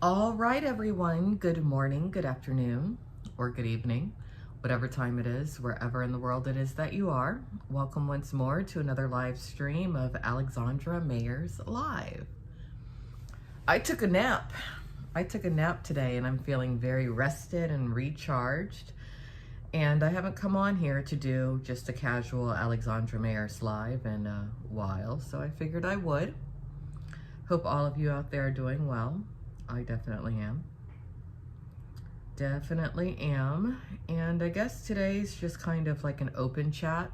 All right, everyone. Good morning, good afternoon, or good evening, whatever time it is, wherever in the world it is that you are. Welcome once more to another live stream of Alexandra Mayers Live. I took a nap. Today and I'm feeling very rested and recharged. And I haven't come on here to do just a casual Alexandra Mayers Live in a while, so I figured I would. Hope all of you out there are doing well. I definitely am. And I guess today's just kind of like an open chat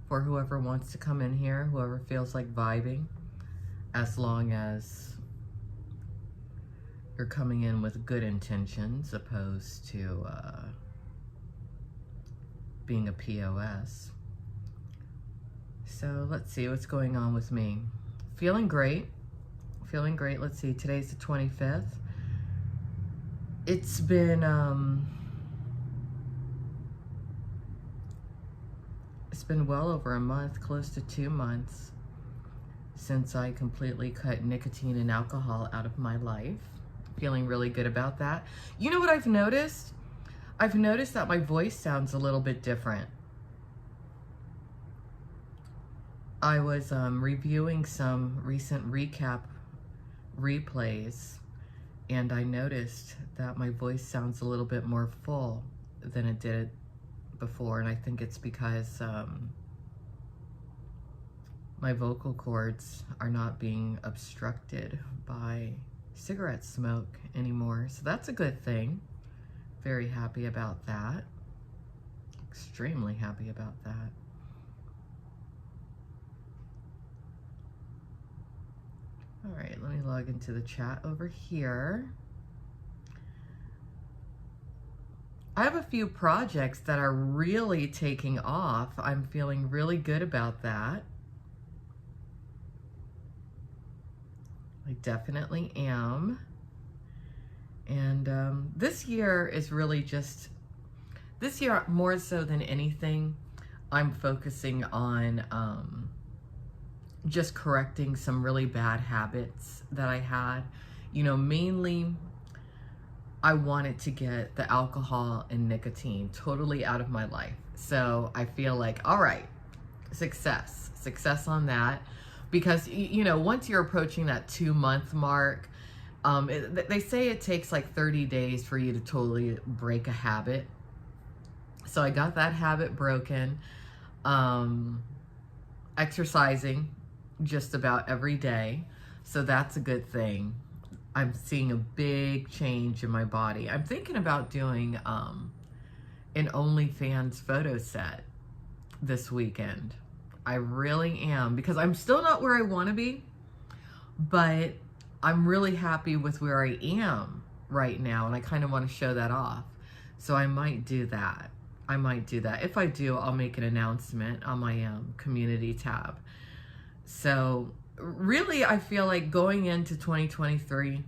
for whoever wants to come in here, whoever feels like vibing, as long as you're coming in with good intentions opposed to being a POS. So let's see what's going on with me. Feeling great. Let's see, today's the 25th. It's been well over a month, close to 2 months, since I completely cut nicotine and alcohol out of my life. Feeling really good about that. You know what I've noticed? I've noticed that my voice sounds a little bit different. I was reviewing some recent recap replays, and I noticed that my voice sounds a little bit more full than it did before, and I think it's because my vocal cords are not being obstructed by cigarette smoke anymore, so that's a good thing. Very happy about that. Extremely happy about that. All right, let me log into the chat over here. I have a few projects that are really taking off. I'm feeling really good about that. I definitely am. And this year is really just, this year more so than anything, I'm focusing on just correcting some really bad habits that I had. You know, mainly I wanted to get the alcohol and nicotine totally out of my life. So I feel like, all right, success on that. Because, you know, once you're approaching that 2-month mark, they say it takes like 30 days for you to totally break a habit. So I got that habit broken. Exercising just about every day, so that's a good thing. I'm seeing a big change in my body. I'm thinking about doing an OnlyFans photo set this weekend. I really am, because I'm still not where I want to be, but I'm really happy with where I am right now, and I kind of want to show that off. So I might do that. If I do, I'll make an announcement on my community tab. So really, I feel like going into 2023,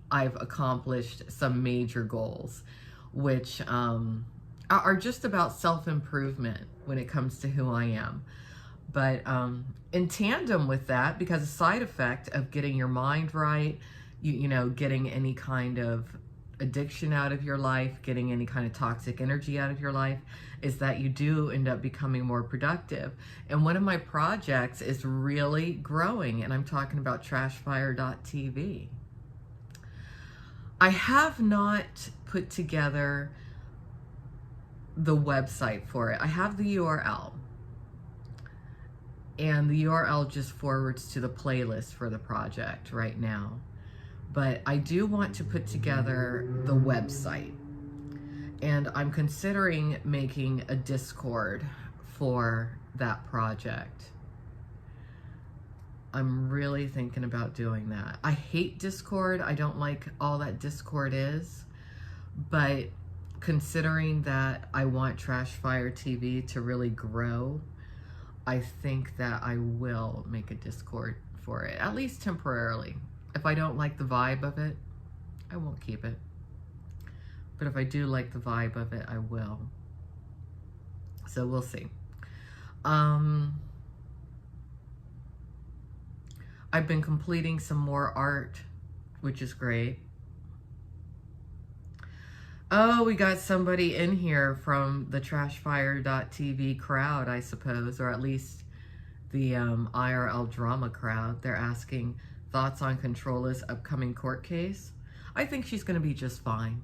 I've accomplished some major goals, which are just about self-improvement when it comes to who I am. But in tandem with that, because a side effect of getting your mind right, you know, getting any kind of addiction out of your life, getting any kind of toxic energy out of your life, is that you do end up becoming more productive. And one of my projects is really growing, and I'm talking about trashfire.tv. I have not put together the website for it. I have the URL, and the URL just forwards to the playlist for the project right now. But I do want to put together the website, and I'm considering making a Discord for that project. I'm really thinking about doing that. I hate Discord. I don't like all that Discord is, but considering that I want Trashfire TV to really grow, I think that I will make a Discord for it, at least temporarily. If I don't like the vibe of it, I won't keep it. But if I do like the vibe of it, I will. So we'll see. I've been completing some more art which is great. Oh, we got somebody in here from the Trashfire.tv crowd, I suppose, or at least the IRL drama crowd. They're asking thoughts on Controla's upcoming court case. I think she's going to be just fine.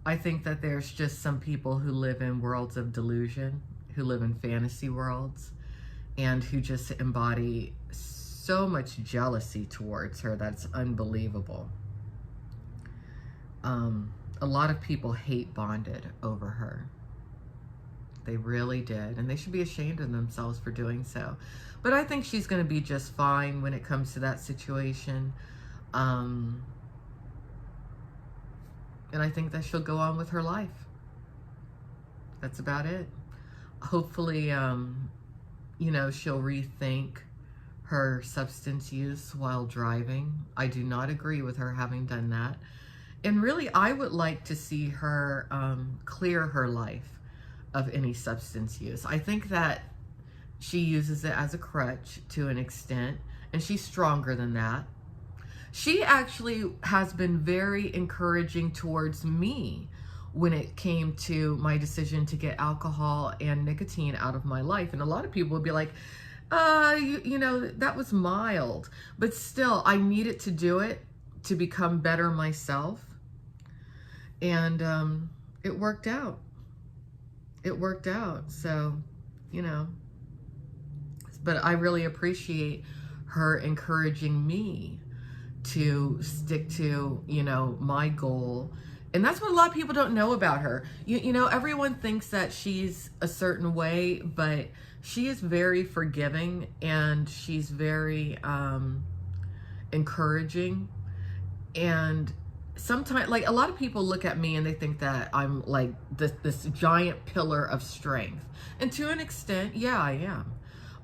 I think that there's just some people who live in worlds of delusion, who live in fantasy worlds, and who just embody so much jealousy towards her that's unbelievable. A lot of people hate bonded over her. They really did, and they should be ashamed of themselves for doing so. But I think she's going to be just fine when it comes to that situation. And I think that she'll go on with her life. That's about it. Hopefully, you know, she'll rethink her substance use while driving. I do not agree with her having done that. And really, I would like to see her clear her life of any substance use. I think that she uses it as a crutch to an extent, and she's stronger than that. She actually has been very encouraging towards me when it came to my decision to get alcohol and nicotine out of my life. And a lot of people would be like, you know, that was mild. But still, I needed to do it to become better myself. And it worked out. It worked out. So, you know, but I really appreciate her encouraging me to stick to, you know, my goal. And that's what a lot of people don't know about her. You know, everyone thinks that she's a certain way, but she is very forgiving, and she's very encouraging. And sometimes, like, a lot of people look at me and they think that I'm like this giant pillar of strength. And to an extent, yeah, I am.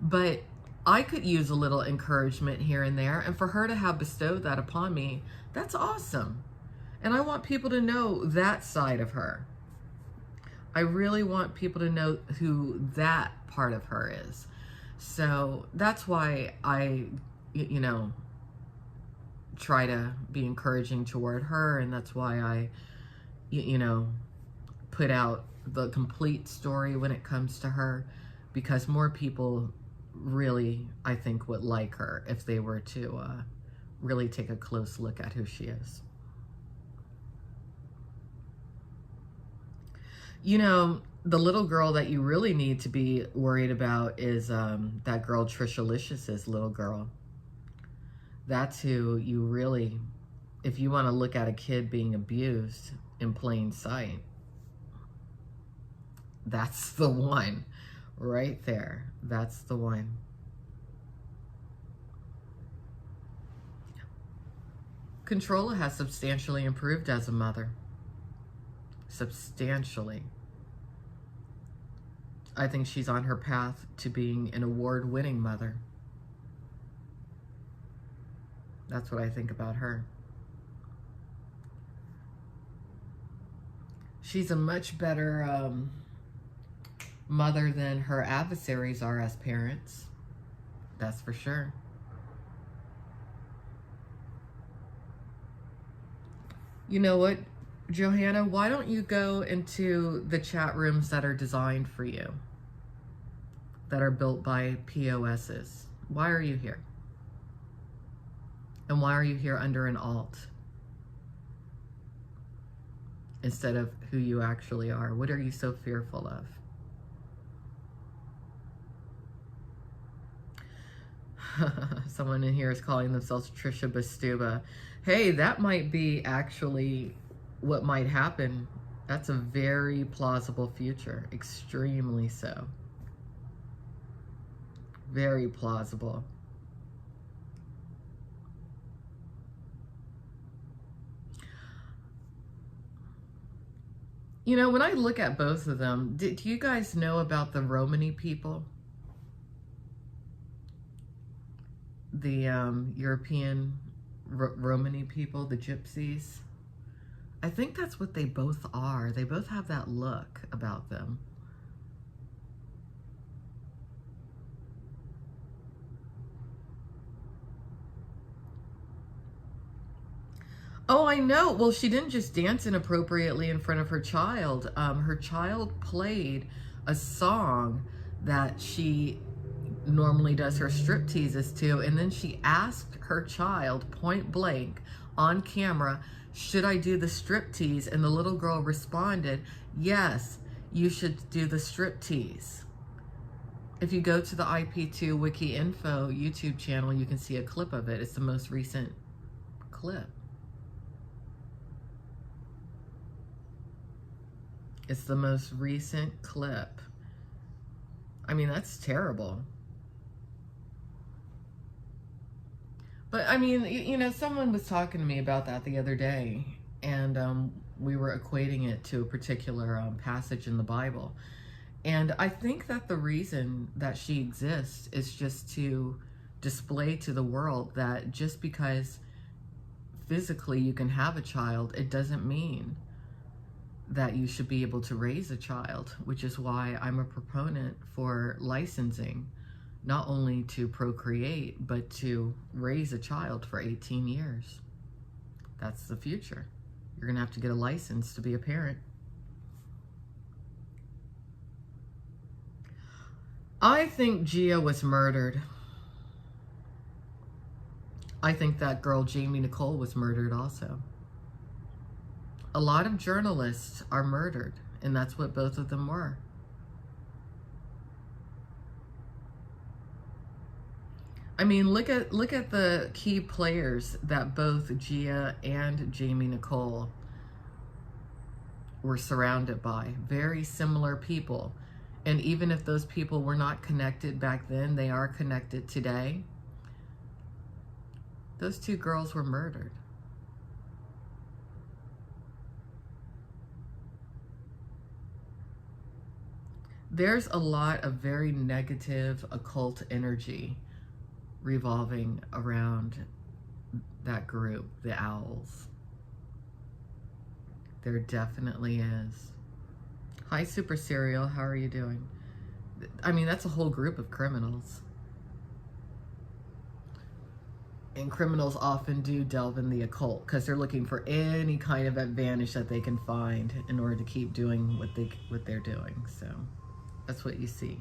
But I could use a little encouragement here and there. And for her to have bestowed that upon me, that's awesome. And I want people to know that side of her. I really want people to know who that part of her is. So that's why I, you know, try to be encouraging toward her. And that's why I, you know, put out the complete story when it comes to her, because more people really, I think, would like her if they were to really take a close look at who she is. You know, the little girl that you really need to be worried about is that girl Trishalicious' little girl. That's who you really, if you want to look at a kid being abused in plain sight, that's the one right there. That's the one. Controlla has substantially improved as a mother. Substantially. I think she's on her path to being an award-winning mother. That's what I think about her. She's a much better mother than her adversaries are as parents. That's for sure. You know what, Johanna? Why don't you go into the chat rooms that are designed for you, that are built by POSs? Why are you here? And why are you here under an alt instead of who you actually are? What are you so fearful of? Someone in here is calling themselves Trisha Bastuba. Hey, that might be actually what might happen. That's a very plausible future. Extremely so. Very plausible. You know, when I look at both of them, do you guys know about the Romani people? The European Romani people, the gypsies? I think that's what they both are. They both have that look about them. Oh, I know. Well, she didn't just dance inappropriately in front of her child. Her child played a song that she normally does her strip teases to, and then she asked her child point blank on camera, should I do the strip tease? And the little girl responded, yes, you should do the strip tease. If you go to the IP2 Wiki Info YouTube channel, you can see a clip of it. It's the most recent clip. It's the most recent clip. I mean, that's terrible. But I mean, you know, someone was talking to me about that the other day, and we were equating it to a particular passage in the Bible. And I think that the reason that she exists is just to display to the world that just because physically you can have a child, it doesn't mean that you should be able to raise a child, which is why I'm a proponent for licensing, not only to procreate, but to raise a child for 18 years. That's the future. You're gonna have to get a license to be a parent. I think Gia was murdered. I think that girl, Jamie Nicole, was murdered also. A lot of journalists are murdered, and that's what both of them were. I mean, look at the key players that both Gia and Jamie Nicole were surrounded by. Very similar people. And even if those people were not connected back then, they are connected today. Those two girls were murdered. There's a lot of very negative occult energy revolving around that group, the Owls. There definitely is. Hi, Super Serial. How are you doing? I mean, that's a whole group of criminals. And criminals often do delve in the occult because they're looking for any kind of advantage that they can find in order to keep doing what they're doing. So that's what you see.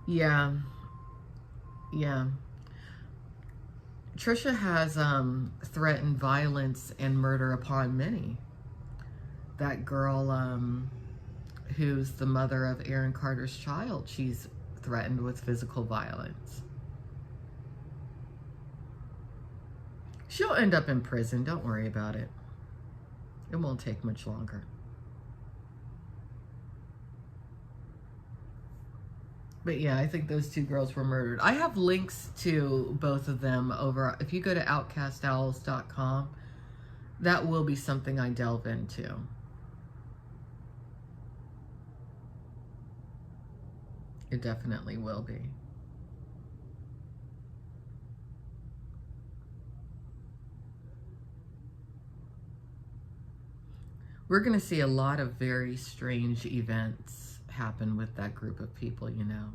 Yeah. Yeah. Trisha has threatened violence and murder upon many. That girl who's the mother of Aaron Carter's child, she's threatened with physical violence. She'll end up in prison. Don't worry about it. It won't take much longer. But yeah, I think those two girls were murdered. I have links to both of them over. If you go to outcastowls.com, that will be something I delve into. It definitely will be. We're going to see a lot of very strange events happen with that group of people, you know.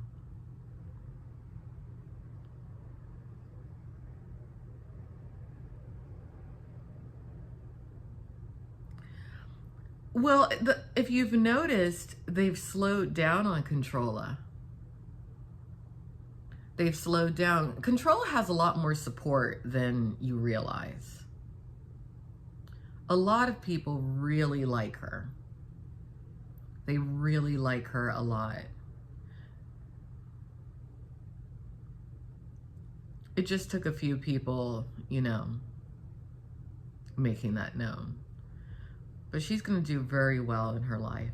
Well, if you've noticed, they've slowed down on Controlla. They've slowed down. Controlla has a lot more support than you realize. A lot of people really like her. They really like her a lot. It just took a few people, you know, making that known. But she's going to do very well in her life.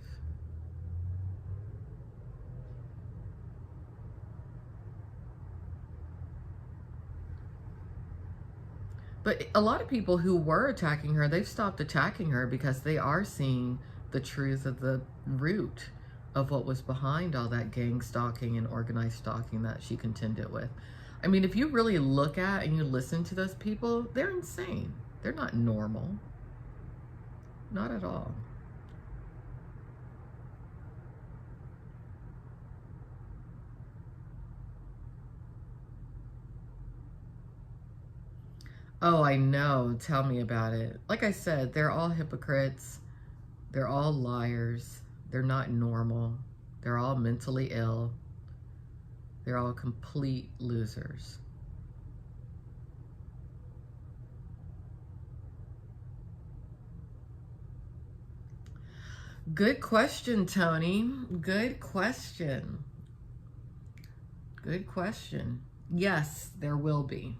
But a lot of people who were attacking her, they've stopped attacking her because they are seeing the truth of the root of what was behind all that gang stalking and organized stalking that she contended with. I mean, if you really look at and you listen to those people, they're insane. They're not normal. Not at all. Oh, I know. Tell me about it. Like I said, they're all hypocrites. They're all liars. They're not normal. They're all mentally ill. They're all complete losers. Good question, Tony. Good question. Good question. Yes, there will be.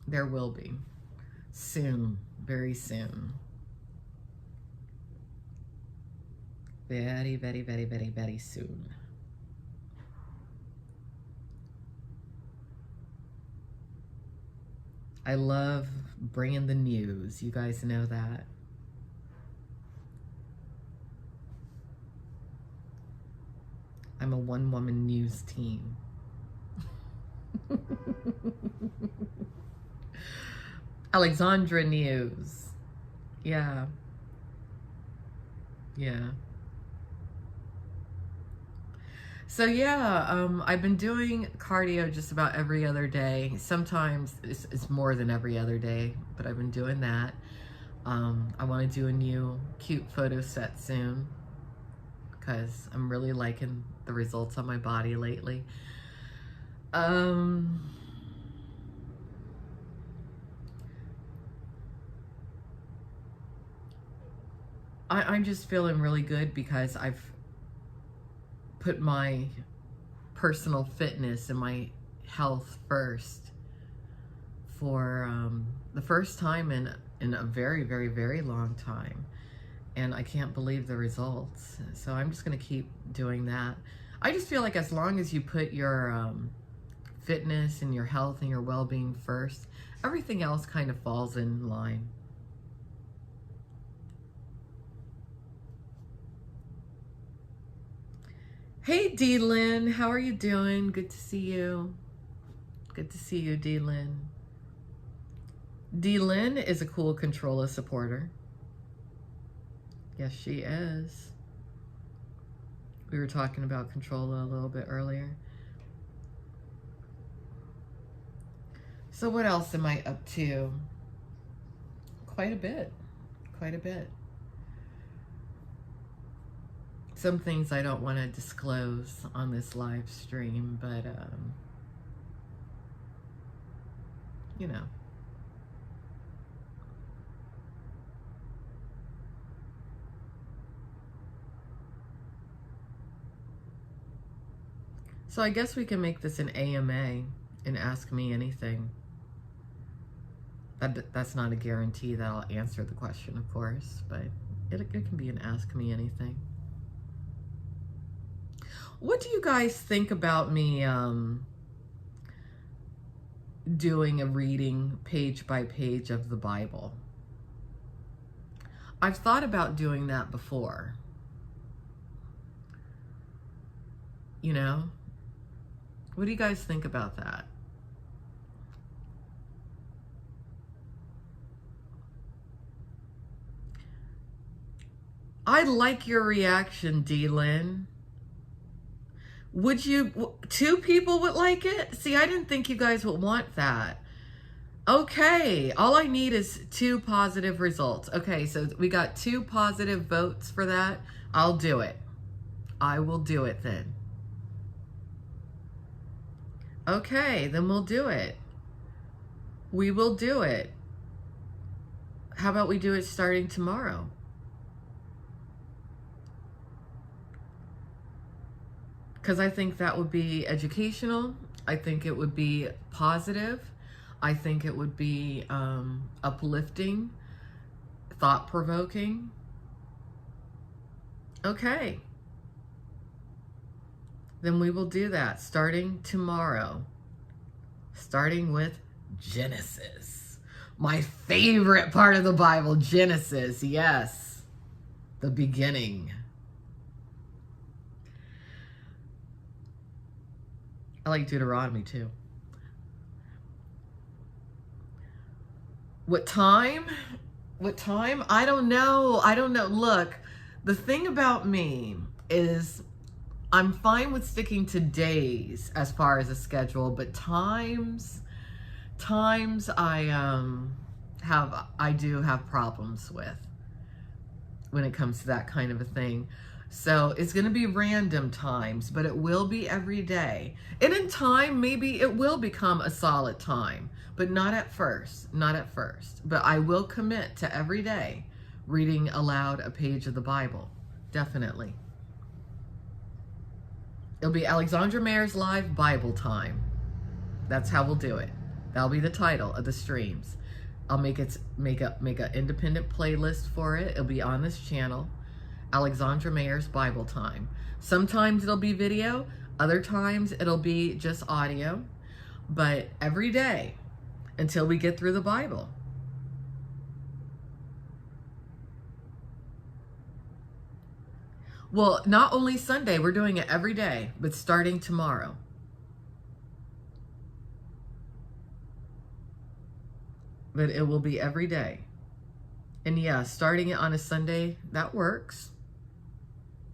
There will be. Soon. Very soon. Very, very, very, very, very soon. I love bringing the news. You guys know that. I'm a one-woman news team. Alexandra News. Yeah. Yeah. So yeah, I've been doing cardio just about every other day. Sometimes it's more than every other day, but I've been doing that. I want to do a new cute photo set soon because I'm really liking the results on my body lately. I'm just feeling really good because I've put my personal fitness and my health first for the first time in a very, very, very long time. And I can't believe the results. So I'm just going to keep doing that. I just feel like as long as you put your fitness and your health and your well-being first, everything else kind of falls in line. Hey, D-Lynn, how are you doing? Good to see you. Good to see you, D-Lynn. D-Lynn is a cool Controlla supporter. Yes, she is. We were talking about Controlla a little bit earlier. So what else am I up to? Quite a bit. Quite a bit. Some things I don't want to disclose on this live stream, but you know. So I guess we can make this an AMA and ask me anything. That's not a guarantee that I'll answer the question, of course, but it can be an ask me anything. What do you guys think about me doing a reading page by page of the Bible? I've thought about doing that before. You know? What do you guys think about that? I like your reaction, D-Lynn. Would you, 2 people would like it? See, I didn't think you guys would want that. Okay, all I need is 2 positive results. Okay, so we got 2 positive votes for that. I'll do it. I will do it then. Okay, then we'll do it. We will do it. How about we do it starting tomorrow? Because I think that would be educational. I think it would be positive. I think it would be uplifting, thought-provoking. Okay. Then we will do that starting tomorrow. Starting with Genesis. My favorite part of the Bible, Genesis. Yes. The beginning. I like Deuteronomy too. What time? What time? I don't know. I don't know. Look, the thing about me is I'm fine with sticking to days as far as a schedule, but times Times I do have problems with when it comes to that kind of a thing. So it's going to be random times, but it will be every day. And in time, maybe it will become a solid time, but not at first, not at first. But I will commit to every day reading aloud a page of the Bible. Definitely. It'll be Alexandra Mayers Live Bible Time. That's how we'll do it. That'll be the title of the streams. I'll make an independent playlist for it. It'll be on this channel, Alexandra Mayers Bible Time. Sometimes it'll be video, other times it'll be just audio, but every day until we get through the Bible. Well, not only Sunday, we're doing it every day, but starting tomorrow. But it will be every day. And yeah, starting it on a Sunday, that works.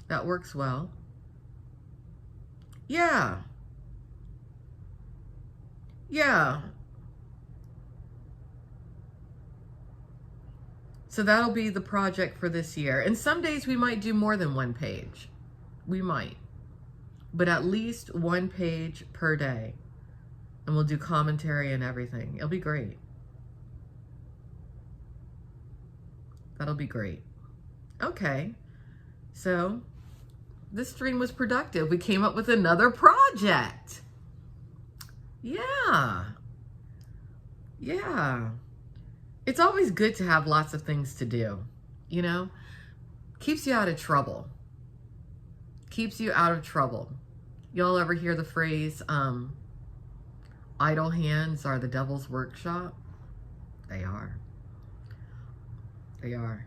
That works well. Yeah. Yeah. So that'll be the project for this year. And some days we might do more than one page. We might. But at least one page per day. And we'll do commentary and everything. It'll be great. That'll be great. Okay. So this stream was productive. We came up with another project. Yeah. Yeah. It's always good to have lots of things to do, you know? Keeps you out of trouble. Keeps you out of trouble. Y'all ever hear the phrase, idle hands are the devil's workshop? They are. They are.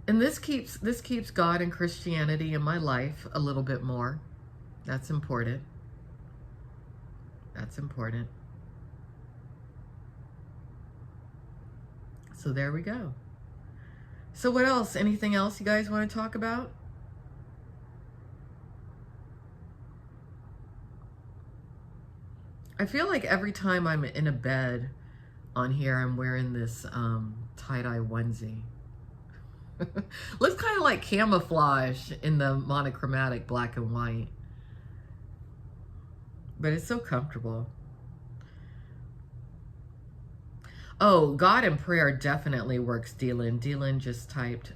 And this keeps God and Christianity in my life a little bit more. That's important. That's important. So there we go. So what else? Anything else you guys want to talk about? I feel like every time I'm in a bed on here, I'm wearing this tie-dye onesie. Looks kind of like camouflage in the monochromatic black and white. But it's so comfortable. Oh, God in prayer definitely works, Dylan. Dylan just typed,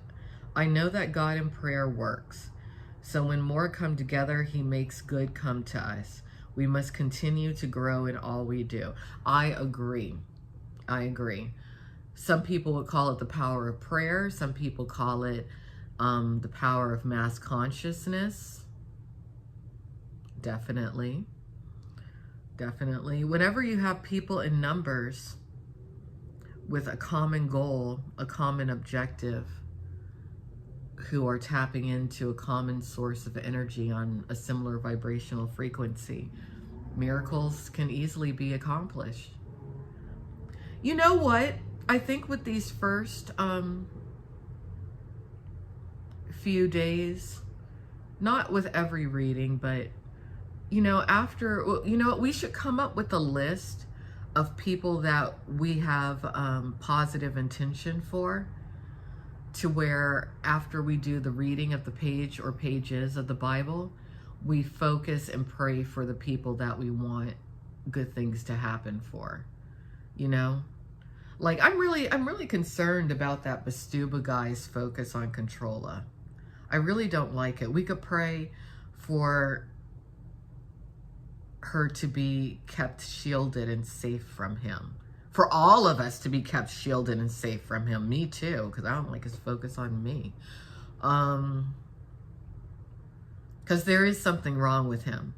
I know that God in prayer works. So when more come together, he makes good come to us. We must continue to grow in all we do. I agree. I agree. Some people would call it the power of prayer. Some people call it the power of mass consciousness. Definitely. Definitely. Whenever you have people in numbers with a common goal, a common objective, who are tapping into a common source of energy on a similar vibrational frequency, miracles can easily be accomplished. You know what? I think with these first few days, not with every reading, but, you know, after, you know, we should come up with a list of people that we have positive intention for, to where after we do the reading of the page or pages of the Bible, we focus and pray for the people that we want good things to happen for, you know? Like, I'm really concerned about that Bastuba guy's focus on Controlla. I really don't like it. We could pray for her to be kept shielded and safe from him. For all of us to be kept shielded and safe from him. Me too, because I don't like his focus on me. Because there is something wrong with him.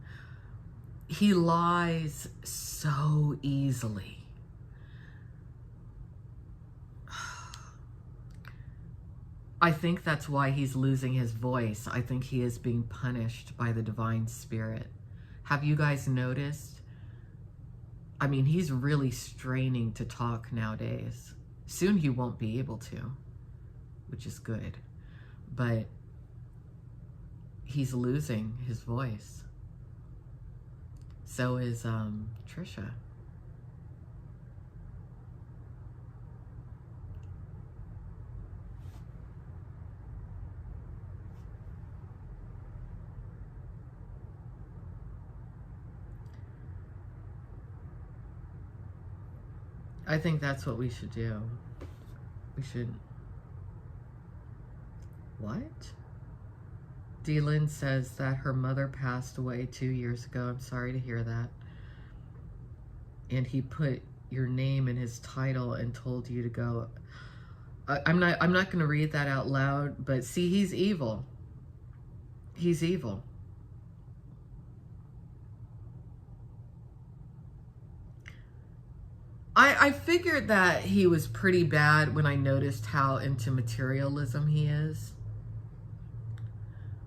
He lies so easily. I think that's why he's losing his voice. I think he is being punished by the divine spirit. Have you guys noticed? I mean, he's really straining to talk nowadays. Soon he won't be able to, which is good. But he's losing his voice. So is Trisha. I think that's what we should do. We should... What? Dylan says that her mother passed away 2 years ago. I'm sorry to hear that. And he put your name in his title and told you to go. I'm not going to read that out loud, but see, he's evil. He's evil. I figured that he was pretty bad when I noticed how into materialism he is.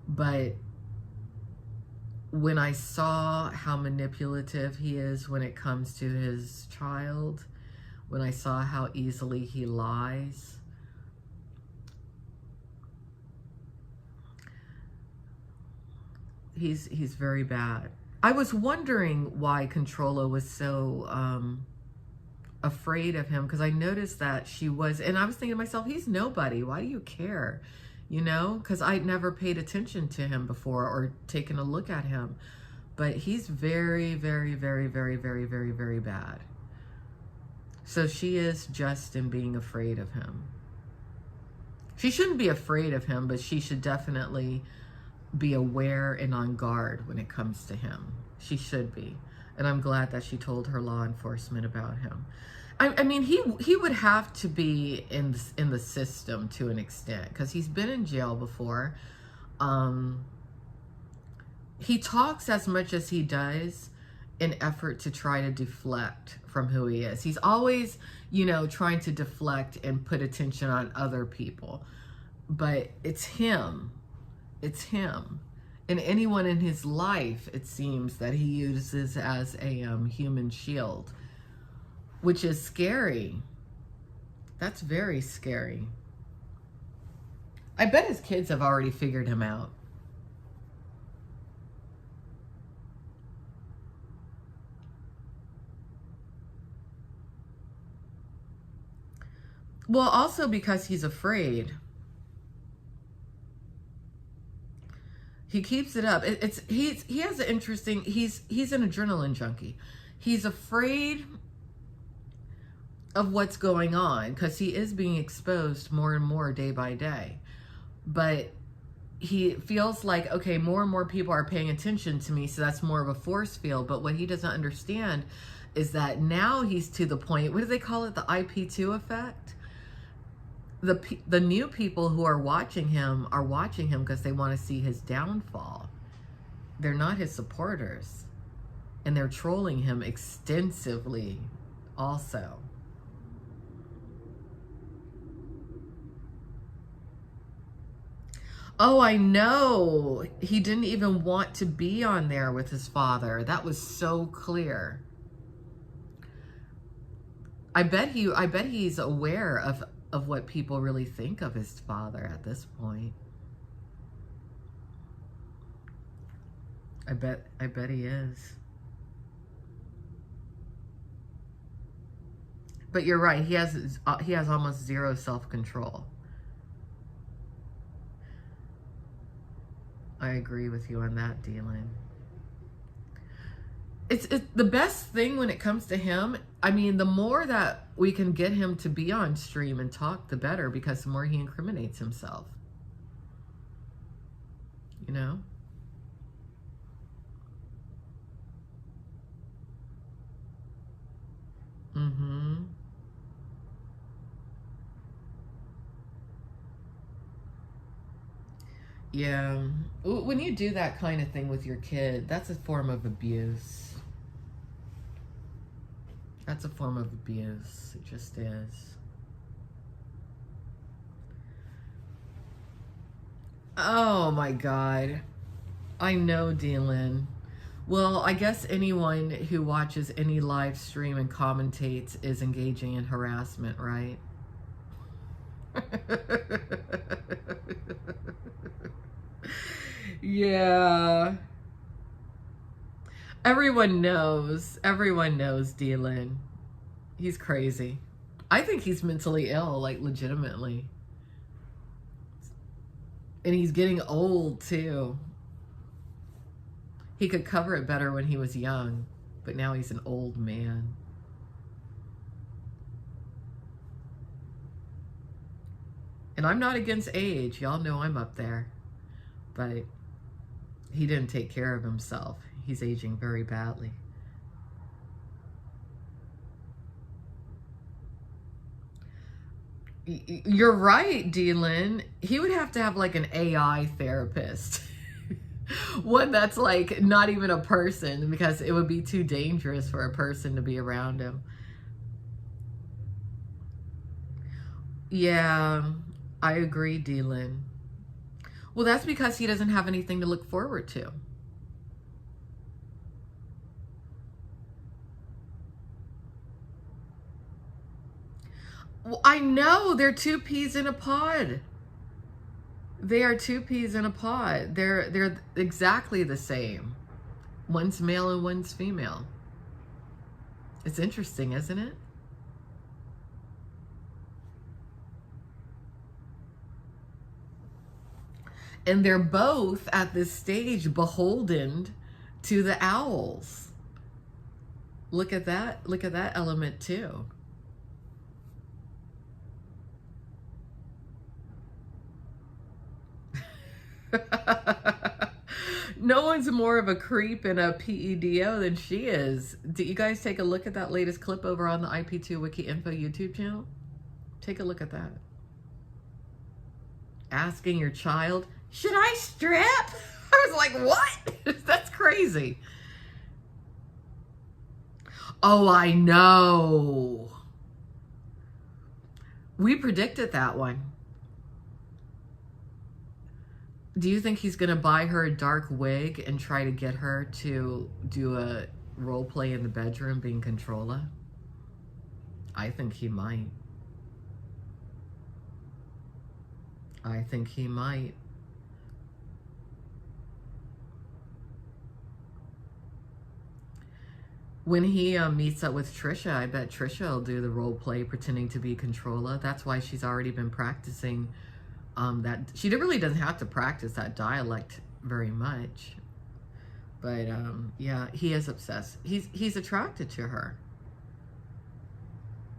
But when I saw how manipulative he is when it comes to his child, when I saw how easily he lies, he's very bad. I was wondering why Controlla was so afraid of him, because I noticed that she was, and I was thinking to myself, he's nobody. Why do you care? You know, because I'd never paid attention to him before or taken a look at him. But he's very, very, very, very, very, very, very bad. So she is just in being afraid of him. She shouldn't be afraid of him, but she should definitely be aware and on guard when it comes to him. She should be. And I'm glad that she told her law enforcement about him. I mean, he would have to be in the system to an extent, because he's been in jail before. He talks as much as he does in effort to try to deflect from who he is. He's always, you know, trying to deflect and put attention on other people. But it's him. It's him. And anyone in his life, it seems, that he uses as a human shield, which is scary. That's very scary. I bet his kids have already figured him out. Well, also because he's afraid. He keeps it up. He has an interesting, he's an adrenaline junkie. He's afraid of what's going on because he is being exposed more and more day by day. But he feels like, okay, more and more people are paying attention to me, so that's more of a force field. But what he doesn't understand is that now he's to the point, what do they call it? The IP2 effect? The new people who are watching him because they want to see his downfall. They're not his supporters. And they're trolling him extensively also. Oh, I know. He didn't even want to be on there with his father. That was so clear. I bet he's aware of what people really think of his father at this point. I bet he is. But you're right, he has almost zero self-control. I agree with you on that, Dylan. It's the best thing when it comes to him. I mean, the more that we can get him to be on stream and talk, the better, because the more he incriminates himself. You know? Mm-hmm. Yeah. When you do that kind of thing with your kid, that's a form of abuse. That's a form of abuse. It just is. Oh my God. I know, Dylan. Well, I guess anyone who watches any live stream and commentates is engaging in harassment, right? Yeah. Everyone knows, Dylan. He's crazy. I think he's mentally ill, like legitimately. And he's getting old too. He could cover it better when he was young, but now he's an old man. And I'm not against age. Y'all know I'm up there. But he didn't take care of himself. He's aging very badly. You're right, D-Lyn. He would have to have like an AI therapist. One that's like not even a person, because it would be too dangerous for a person to be around him. Yeah, I agree, D-Lyn. Well, that's because he doesn't have anything to look forward to. Well, I know, they're two peas in a pod. They are two peas in a pod. They're exactly the same. One's male and one's female. It's interesting, isn't it? And they're both at this stage beholden to the owls. Look at that. Look at that element too. No one's more of a creep and a PEDO than she is. Did you guys take a look at that latest clip over on the IP2 Wiki Info YouTube channel? Take a look at that. Asking your child, should I strip? I was like, what? That's crazy. Oh, I know. We predicted that one. Do you think he's going to buy her a dark wig and try to get her to do a role play in the bedroom being Controller? I think he might. I think he might. When he meets up with Trisha, I bet Trisha will do the role play pretending to be Controller. That's why she's already been practicing that. She really doesn't have to practice that dialect very much. But yeah, he is obsessed. He's attracted to her.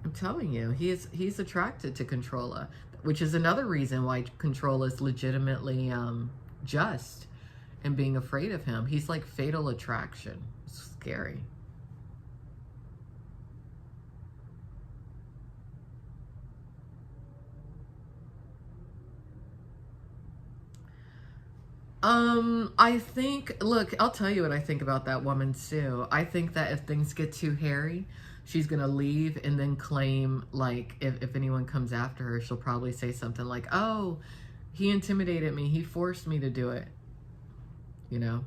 I'm telling you, he's attracted to Controller, which is another reason why Controller is legitimately just and being afraid of him. He's like fatal attraction. It's scary. I think, look, I'll tell you what I think about that woman, Sue. I think that if things get too hairy, she's going to leave and then claim, like, if anyone comes after her, she'll probably say something like, oh, he intimidated me. He forced me to do it. You know?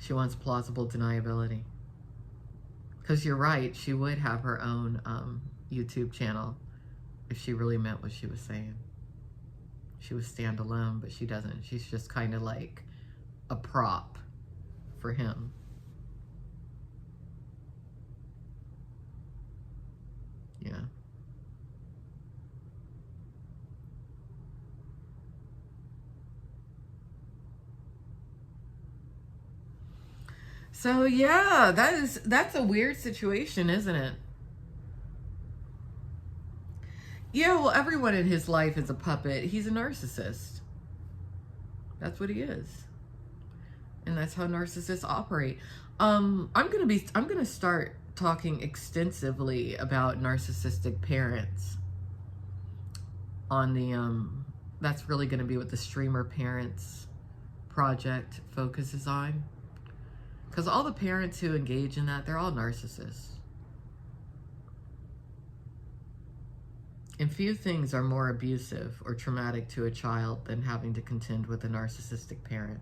She wants plausible deniability. Because you're right, she would have her own YouTube channel if she really meant what she was saying. She was standalone, but she doesn't. She's just kind of like a prop for him. Yeah. So yeah, that's a weird situation, isn't it? Yeah, well, everyone in his life is a puppet. He's a narcissist. That's what he is. And that's how narcissists operate. I'm gonna start talking extensively about narcissistic parents on the that's really gonna be what the Streamer Parents project focuses on. Because all the parents who engage in that, they're all narcissists. And few things are more abusive or traumatic to a child than having to contend with a narcissistic parent.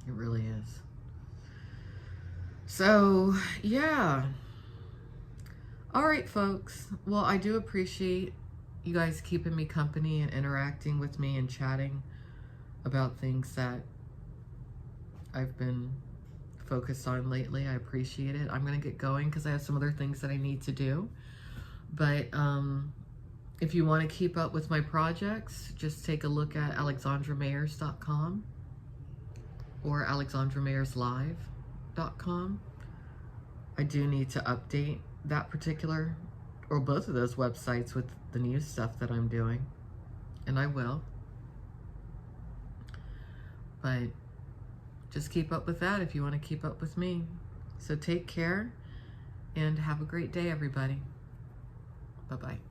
It really is. So, yeah. All right, folks. Well, I do appreciate you guys keeping me company and interacting with me and chatting about things that I've been focused on lately. I appreciate it. I'm going to get going because I have some other things that I need to do. But if you want to keep up with my projects, just take a look at alexandramayers.com or alexandramayerslive.com. I do need to update that particular or both of those websites with the new stuff that I'm doing, and I will. But just keep up with that if you want to keep up with me. So take care and have a great day, everybody. Bye-bye.